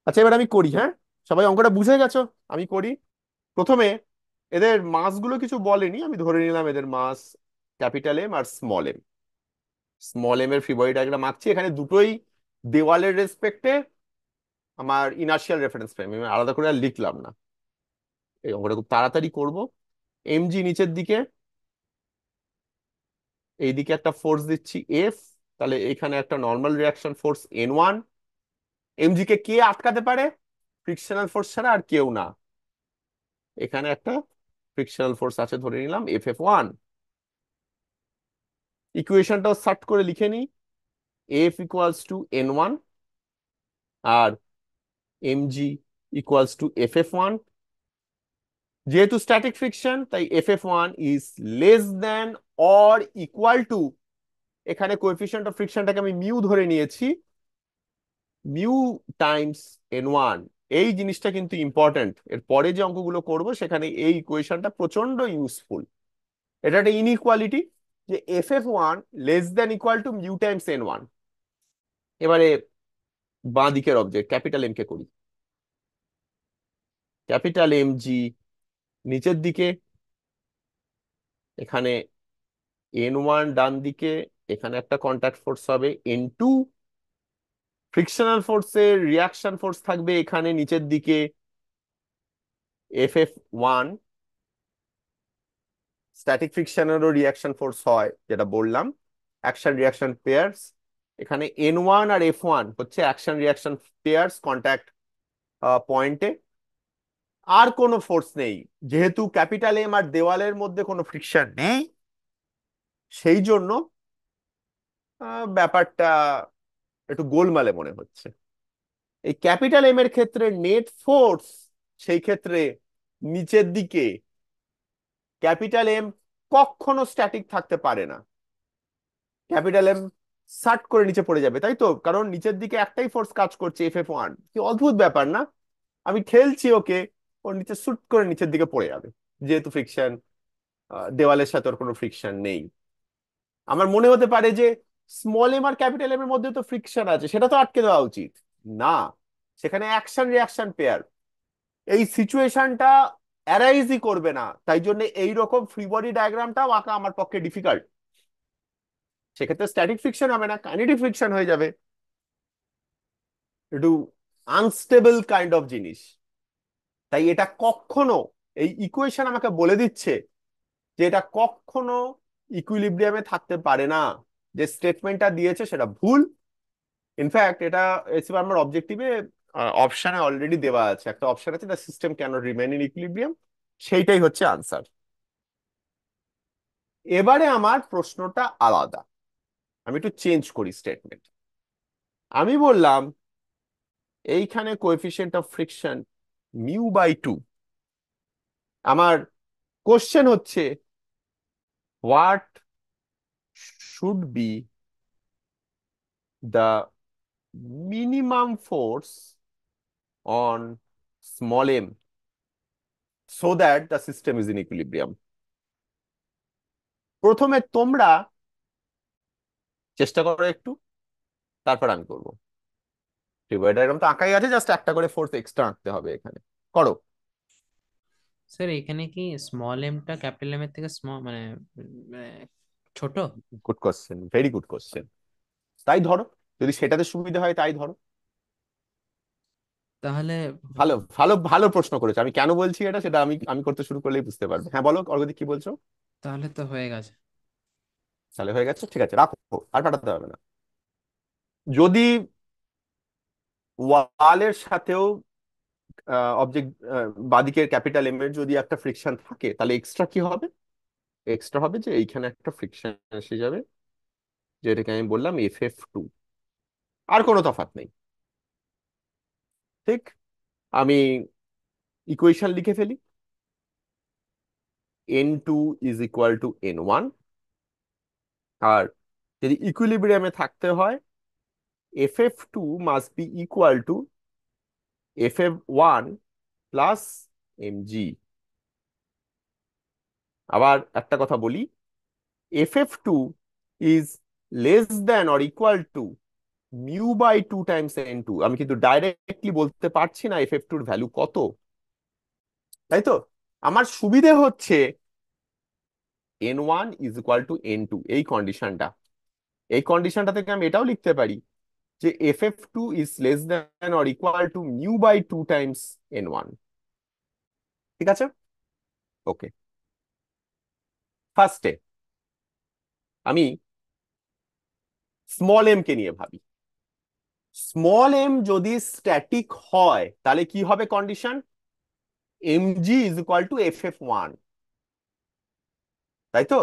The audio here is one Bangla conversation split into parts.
আচ্ছা, এবার আমি করি, হ্যাঁ? সবাই অঙ্কটা বুঝে গেছো? আমি করি। প্রথমে এদের মাসগুলো কিছু বলেনি, আমি ধরে নিলাম এদের মাস capital M R small M. Small M এর ফ্রি বডি ডায়াগ্রাম আঁকছি, এখানে দুটোই দেওয়ালের রেসপেক্টে আমার ইনার্শিয়াল রেফারেন্স ফ্রেম, আমি আলাদা করে আর লিখলাম না। এই অঙ্কটা খুব তাড়াতাড়ি করব। এমজি নিচের দিকে, এইদিকে একটা ফোর্স দিচ্ছি এফ, তাহলে এখানে একটা normal reaction force N1। Mg কে কে আটকাতে পারে? ফ্রিকশনাল ফোর্স ছাড়া আর কেউ না। এখানে একটা ফ্রিকশনাল ফোর্স আছে ধরে নিলাম F1। ইকুয়েশনটাও সার্ট করে লিখে নিই, এফ ইকুয়ালস টু N1 আর এমজি ইকুয়ালস টু FF1। যেহেতু স্ট্যাটিক ফ্রিকশন তাই FF1 is less than or equal to, এখানে কোএফিসিয়েন্ট অফ ফ্রিকশনটাকে আমি মিউ ধরে নিয়েছি, মিউ টাইমস N1। এই জিনিসটা কিন্তু ইম্পর্টেন্ট, এর পরে যে অঙ্কগুলো করব সেখানে এই ইকুয়েশনটা প্রচন্ড ইউজফুল। এটা একটা ইনইকুয়ালিটি, যে FF1 less than equal to mu Times N1। এবারে বাঁ দিকের অবজেক্ট ক্যাপিটাল এম কে করি। ক্যাপিটাল এম জি নিচের দিকে, এখানে N1 ডান দিকে, এখানে একটা কন্ট্যাক্ট ফোর্স হবে N2। ফ্রিকশনাল ফোর্সের রিয়াকশন ফোর্স থাকবে এখানে নিচের দিকে FF1। স্ট্যাটিক ফ্রিকশনেরও রিয়াকশন ফোর্স হয় যেটা বললাম, অ্যাকশন রিয়াকশন পেয়ার্স। এখানে N1 আর F1 হচ্ছে অ্যাকশন রিয়াকশন পেয়ার্স কন্ট্যাক্ট পয়েন্টে। আর কোনো ফোর্স নেই, যেহেতু ক্যাপিটাল এম আর দেওয়ালের মধ্যে কোনো ফ্রিকশন নেই, সেই জন্য ব্যাপারটা একটু গোলমালে মনে হচ্ছে। এই ক্যাপিটাল এম এর ক্ষেত্রে নেট ফোর্স, সেই ক্ষেত্রে নিচের দিকে ক্যাপিটাল এম কখনো স্ট্যাটিক থাকতে পারে না। ক্যাপিটাল এম সাট করে নিচে পড়ে যাবে, তাই তো? কারণ নিচের দিকে একটাই ফোর্স কাজ করছে FF1। কি অদ্ভুত ব্যাপার না? আমি ঠেলছি ওকে, ওর নিচে সুট করে নিচের দিকে পড়ে যাবে, যেহেতু ফ্রিকশন, দেওয়ালের সাথে ওর কোনো ফ্রিকশন নেই। আমার মনে হতে পারে যে small M R capital M এর মধ্যে তো ফ্রিকশন আছে, সেটা তো আটকে দেওয়া উচিত। না, সেখানে অ্যাকশন রিয়াকশন পেয়ার, এই সিচুয়েশনটা অ্যারাইজই করবে না, তাই জন্য এইরকম ফ্রি বডি ডায়াগ্রামটাও আঁকা আমার পক্ষে ডিফিকাল্ট। সেক্ষেত্রে স্ট্যাটিক ফ্রিকশন হবে না, কাইনেটিক ফ্রিকশন হয়ে যাবে, একটু আনস্টেবল কাইন্ড অফ জিনিস। তাই এটা কখনো, এই ইকুয়েশন আমাকে বলে দিচ্ছে যে এটা কখনো ইকুইলিব্রিয়ামে থাকতে পারে না। যে স্টেটমেন্টটা দিয়েছে সেটা ভুল। ইনফ্যাক্ট এটা এসি আমার অবজেক্টিভে অপশনে অলরেডি দেওয়া আছে, একটা অপশন আছে, the system cannot remain in equilibrium. সেইটাই হচ্ছে আনসার। এবারে আমার প্রশ্নটা আলাদা, আমি একটু চেঞ্জ করি স্টেটমেন্ট। আমি বললাম এইখানে কোএফিসিয়েন্ট অফ ফ্রিকশন μ/2। আমার কোশ্চেন হচ্ছে what should be the minimum force on small am so that the system is in equilibrium. প্রথমে তোমরা চেষ্টা করো একটু, তারপর আমি করবো। ফিগার ডায়াগ্রাম তো আঁকাই আছে, জাস্ট একটা করে ফোর্স এক্সট্রা আঁকতে হবে এখানে। করো। স্যার এখানে কি স্মল এমটা ক্যাপিটাল এম এর থেকে স্মল মানে মানে ছোট? Good question, very good question. তাই ধরো, যদি সেটাতে সুবিধা হয় তাই ধরো। তাহলে ভালো ভালো ভালো প্রশ্ন করেছো। আমি কেন বলছি এটা, সেটা আমি আমি করতে শুরু করলেই বুঝতে পারবে। হ্যাঁ বলো অর্গদীপ, কি বলছো? তাহলে তো হয়ে গেছে। তাহলে হয়ে গেছে, ঠিক আছে, রাখো, আর পাঠাতে হবে না। যদি ওয়ালের সাথেও অবজেক্ট, বাদিকের ক্যাপিটাল এম এর যদি একটা ফ্রিকশন থাকে, তাহলে এক্সট্রা কি হবে? এক্সট্রা হবে যে এইখানে একটা ফ্রিকশন এসে যাবে, যেটাকে আমি বললাম FF2। আর কোনো তফাৎ নেই, ঠিক? আমি ইকুয়েশন লিখে ফেলি, N2 is equal to N1। আর যদি ইকুইলিব্রিয়ামে থাকতে হয়, FF2 must be equal to FF1 plus mg। আবার একটা কথা বলি, FF2 is less than or equal to μ/2 × n2, আমি কিন্তু ডাইরেক্টলি বলতে পারছি না FF2 এর ভ্যালু কত, তাই তো? আমার সুবিধে হচ্ছে n1 = n2, এই কন্ডিশনটা থেকে আমি এটাও লিখতে পারি যে FF2 ≤ μ/2 × n1। ঠিক আছে, ওকে। ফার্স্টে আমি স্মল এম কে নিয়ে ভাবি। স্মল এম যদি স্ট্যাটিক হয় তাহলে কি হবে কন্ডিশন? mg = FF1, তাই তো?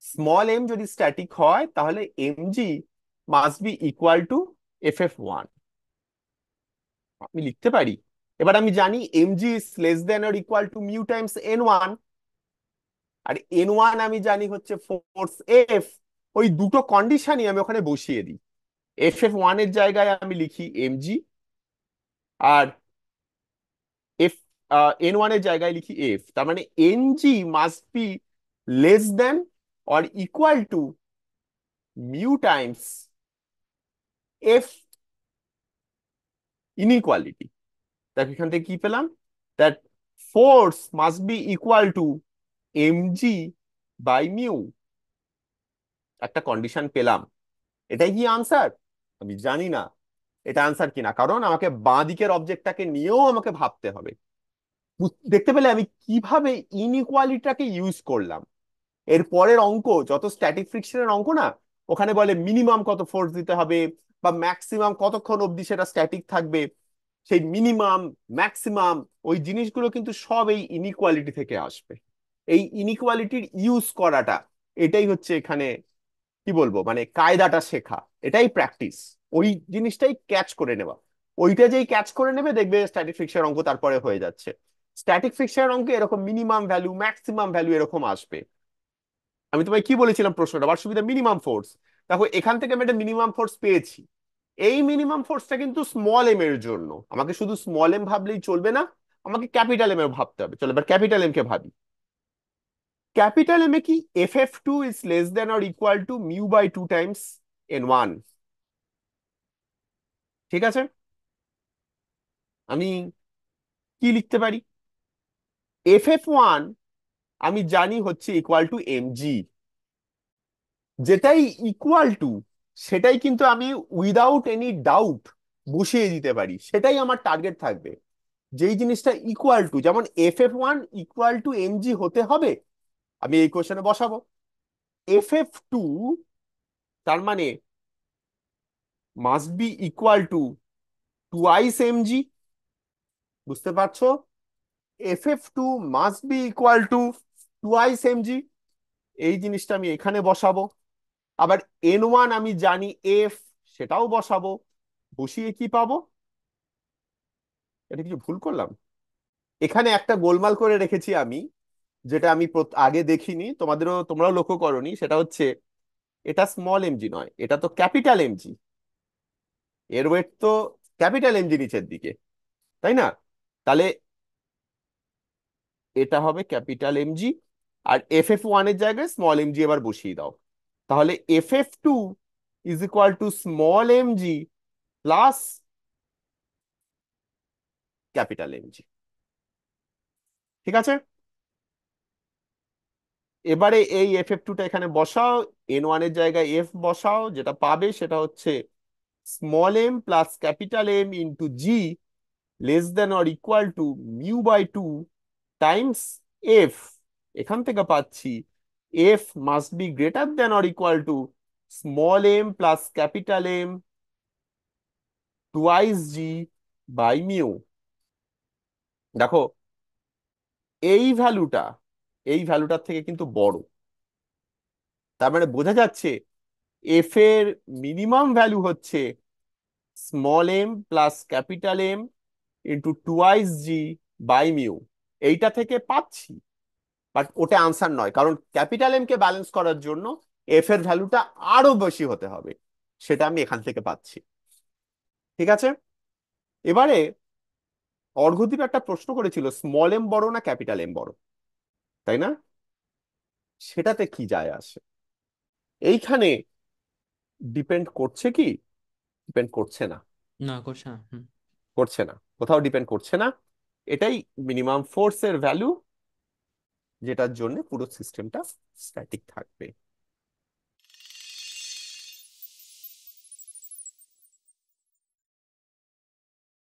স্মল এম যদি স্ট্যাটিক হয় তাহলে mg must be equal to FF1, আমি লিখতে পারি। এবার আমি জানি mg is less than or equal to μ × n1, আর n1 আমি জানি হচ্ছে ফোর্স F। ওই দুটো কন্ডিশনই আমি ওখানে বসিয়ে দিই। FF1 এর জায়গায় আমি লিখি mg, আর এফ n1 এর জায়গায় লিখি f। তার মানে ng must be less than or equal to μ × f inequality. দেখ এখান থেকে কি পেলাম, that force must be equal to mg/μ। একটা কন্ডিশন পেলাম। এটাই কি আনসার? আমি জানি না এটা আনসার কিনা, কারণ আমাকে বাঁ দিকের অবজেক্টটাকে নিয়েও আমাকে ভাবতে হবে। দেখতে পেলে আমি কিভাবে ইনইকুয়ালিটিটাকে ইউজ করলাম। এর পরের অঙ্ক যত স্ট্যাটিক ফ্রিকশনের অঙ্ক না, ওখানে বলে মিনিমাম কত ফোর্স দিতে হবে বা ম্যাক্সিমাম কতক্ষণ অবধি সেটা স্ট্যাটিক থাকবে। সেই মিনিমাম, ম্যাক্সিমাম, ওই জিনিসগুলো কিন্তু সব এই ইনইকুয়ালিটি থেকে আসবে। এই ইনইকুয়ালিটির ইউজ করাটা, এটাই হচ্ছে এখানে কি বলবো, মানে কায়দাটা শেখা, এটাই প্র্যাকটিস। ওই জিনিসটাই ক্যাচ করে নেওয়া। ওইটা যেই ক্যাচ করে নেবে দেখবে স্ট্যাটিক ফ্রিকশন অঙ্ক তারপরে হয়ে যাচ্ছে। স্ট্যাটিক ফ্রিকশন অঙ্কে এরকম মিনিমাম ভ্যালু, ম্যাক্সিমাম ভ্যালু এরকম আসবে। আমি তোমায় কি বলেছিলাম প্রশ্নটা, আমার সুবিধা মিনিমাম ফোর্স। দেখো এখান থেকে আমি একটা মিনিমাম ফোর্স পেয়েছি। এই মিনিমাম ফোর্সটা কিন্তু স্মল এম এর জন্য। আমাকে শুধু স্মল এম ভাবলেই চলবে না, আমাকে ক্যাপিটাল এম এর ভাবতে হবে। চলো এবার ক্যাপিটাল এম কে ভাবি। ক্যাপিটাল এম এ কি FF2 ≤ μ/2 × n1। ঠিক আছে, আমি কি লিখতে পারি? FF1 আমি জানি হচ্ছে ইকুয়াল টু mg। যেটাই ইকুয়াল টু সেটাই কিন্তু আমি উইদাউট এনি ডাউট বসিয়ে দিতে পারি, সেটাই আমার টার্গেট থাকবে। যেই জিনিসটা ইকুয়াল টু, যেমন FF1 = mg হতে হবে, আমি এই কোশ্চেনে বসাবো। FF2 তার মানে must be equal two twice mg। বুঝতে পারছো? FF2 must be equal two twice mg। এই জিনিসটা আমি এখানে বসাবো। আবার n1 আমি জানি f, সেটাও বসাবো। বসিয়ে কি পাবো? এটা কিছু ভুল করলাম? এখানে একটা গোলমাল করে রেখেছি আমি, যেটা আমি আগে দেখিনি, তোমরাও লক্ষ্য করোনি। সেটা হচ্ছে এটা স্মল এমজি নয়, এটা তো ক্যাপিটাল এমজি। এর ওয়েট তো ক্যাপিটাল এমজি নিচের দিকে, তাই না? তাহলে এটা হবে ক্যাপিটাল এমজি, আর FF1 এর জায়গায় স্মল এমজি এবার বসিয়ে দাও। তাহলে FF2 = small MG plus capital MG. ঠিক আছে, এবারে এই FF2টা এখানে বসাও, n1 এর জায়গায় f বসাও। যেটা পাবে সেটা হচ্ছে small M plus capital M into G less than or equal to μ/2 times F. এখান থেকে পাচ্ছি F must be greater than or equal to small M plus capital M twice G by mu. দেখো এই ভ্যালুটা এই ভ্যালুটার থেকে কিন্তু বড়। তার মানে বোঝা যাচ্ছে এফ এর মিনিমাম ভ্যালু হচ্ছে small M plus capital M into twice G by mu. এইটা থেকে পাচ্ছি, বাট ওটা আনসার নয়, কারণ ক্যাপিটাল এম কে ব্যালেন্স করার জন্য এফ এর ভ্যালুটা আরো বেশি হতে হবে। সেটা আমি এখান থেকে পাচ্ছি। ঠিক আছে, এবারে অর্ঘদীপ একটা প্রশ্ন করেছিল স্মল এম বড় না ক্যাপিটাল এম বড়, তাই না? সেটাতে কি যায় আসে? এইখানে ডিপেন্ড করছে কি ডিপেন্ড করছে না। না, করছে না। হুম। করছে না, কোথাও ডিপেন্ড করছে না। এটাই মিনিমাম ফোর্স এর ভ্যালু, যেটার জন্য পুরো সিস্টেমটা স্ট্যাটিক থাকবে।